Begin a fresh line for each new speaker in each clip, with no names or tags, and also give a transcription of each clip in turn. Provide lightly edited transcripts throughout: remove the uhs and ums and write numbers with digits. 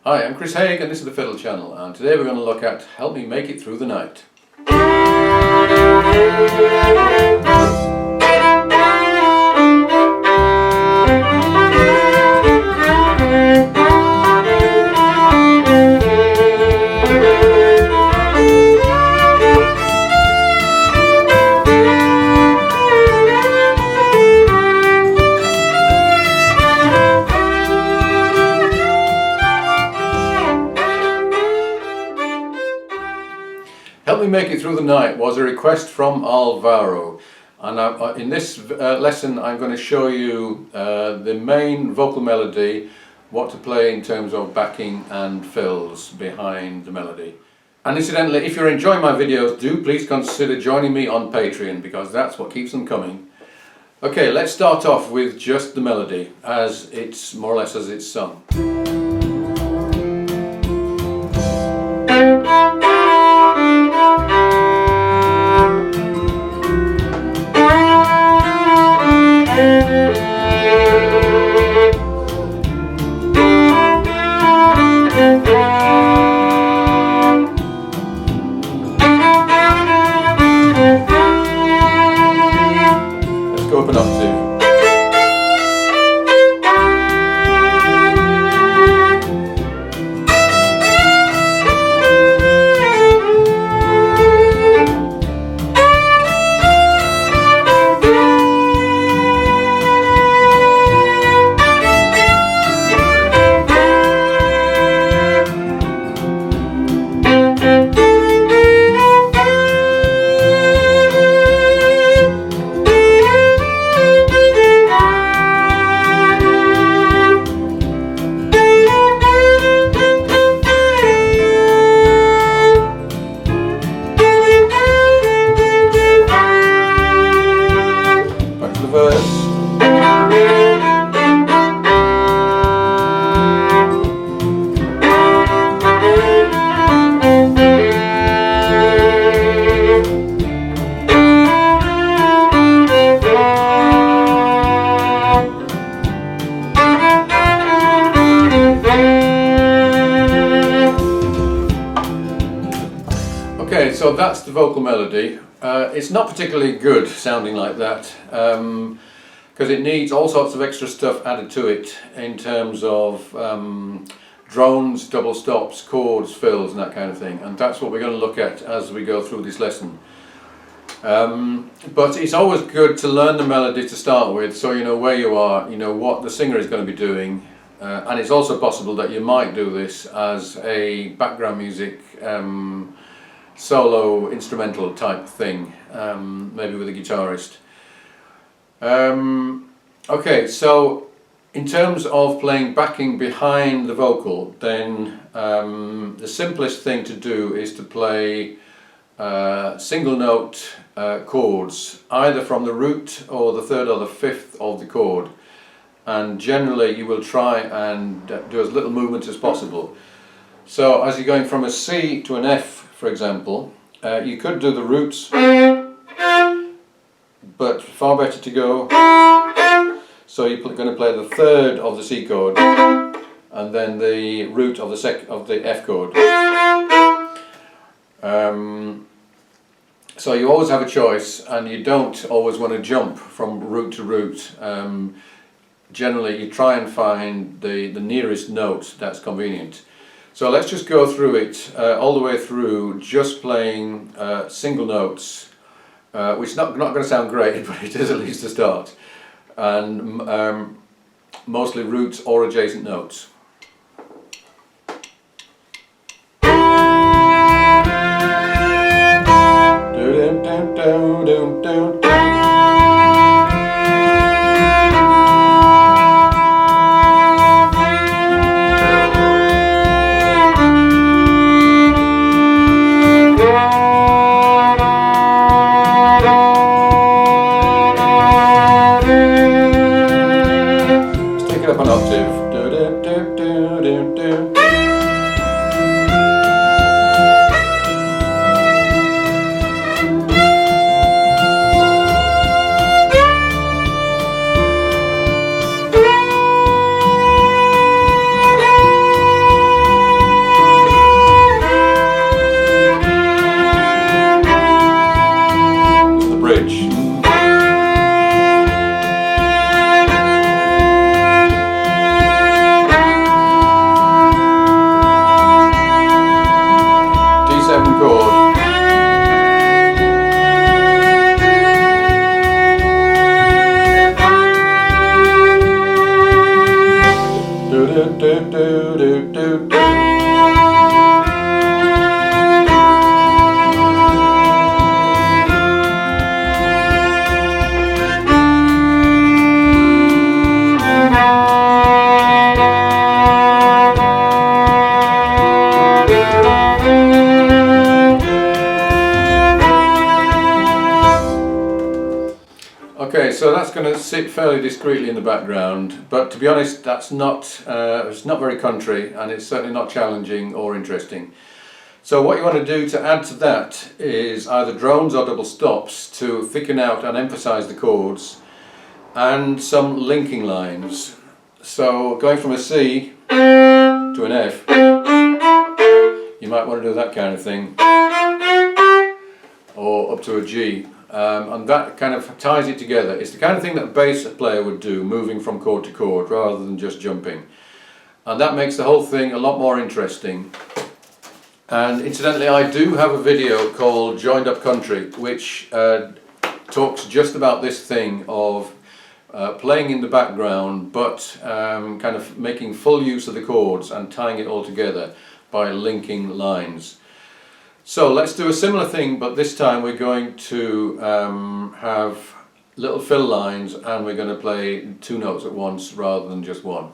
Hi, I'm Chris Haigh and this is the Fiddle channel, and today we're going to look at Help Me Make It Through the Night. Help Me Make It Through the Night was a request from Alvaro, and in this lesson I'm going to show you the main vocal melody, what to play in terms of backing and fills behind the melody. And incidentally, if you're enjoying my videos, do please consider joining me on Patreon, because that's what keeps them coming. Okay, let's start off with just the melody, as it's more or less as it's sung. Open up to. Okay, so that's the vocal melody. It's not particularly good sounding like that, because it needs all sorts of extra stuff added to it in terms of drones, double stops, chords, fills and that kind of thing, and that's what we're going to look at as we go through this lesson. But it's always good to learn the melody to start with, so you know where you are, you know what the singer is going to be doing, and it's also possible that you might do this as a background music solo instrumental type thing, maybe with a guitarist. Okay, so in terms of playing backing behind the vocal, then the simplest thing to do is to play single note chords, either from the root or the third or the fifth of the chord, and generally you will try and do as little movement as possible. So as you're going from a C to an F, for example, you could do the roots, but far better to go. So you're going to play the third of the C chord and then the root of the F chord. So you always have a choice, and you don't always want to jump from root to root. Generally you try and find the nearest note that's convenient. So let's just go through it all the way through, just playing single notes, which is not going to sound great, but it is at least a start, and mostly roots or adjacent notes. Up an octave. Do, do, do, do, do, do. do, do. Okay, so that's going to sit fairly discreetly in the background, but to be honest, that's it's not very country, and it's certainly not challenging or interesting. So what you want to do to add to that is either drones or double stops to thicken out and emphasize the chords, and some linking lines. So going from a C to an F, you might want to do that kind of thing, or up to a G. And that kind of ties it together. It's the kind of thing that a bass player would do, moving from chord to chord rather than just jumping. And that makes the whole thing a lot more interesting. And incidentally, I do have a video called Joined Up Country, which talks just about this thing of playing in the background, but kind of making full use of the chords and tying it all together by linking lines. So let's do a similar thing, but this time we're going to have little fill lines, and we're going to play two notes at once rather than just one.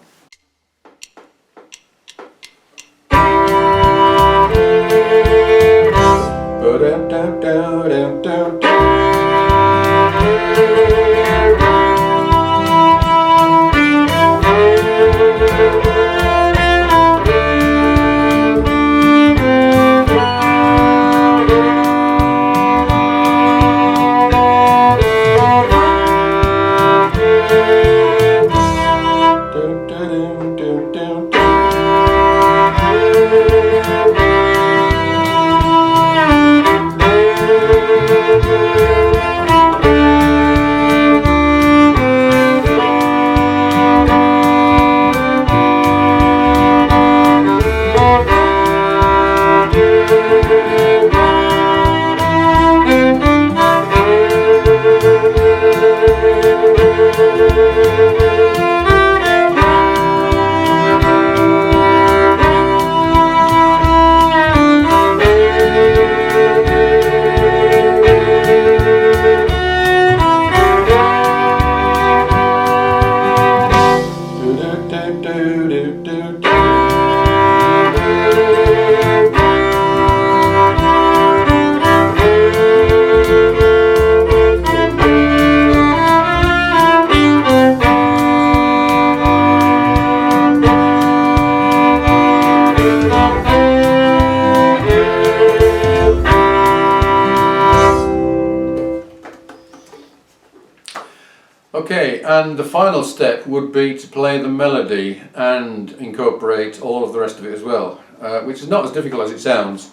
Okay, and the final step would be to play the melody and incorporate all of the rest of it as well, which is not as difficult as it sounds,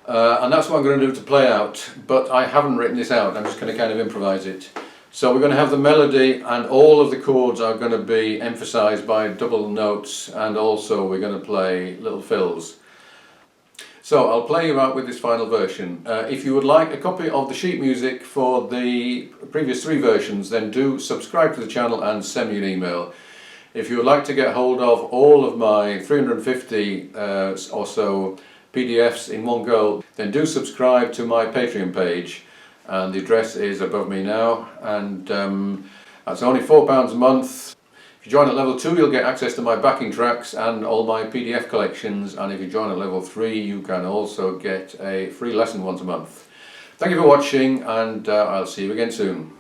and that's what I'm going to do to play out, but I haven't written this out. I'm just going to kind of improvise it. So we're going to have the melody, and all of the chords are going to be emphasized by double notes, and also we're going to play little fills. So I'll play you out with this final version. If you would like a copy of the sheet music for the previous three versions, then do subscribe to the channel and send me an email. If you would like to get hold of all of my 350 or so PDFs in one go, then do subscribe to my Patreon page, and the address is above me now, and that's only £4 a month. If you join at level 2, you'll get access to my backing tracks and all my PDF collections, and if you join at level 3, you can also get a free lesson once a month. Thank you for watching, and I'll see you again soon.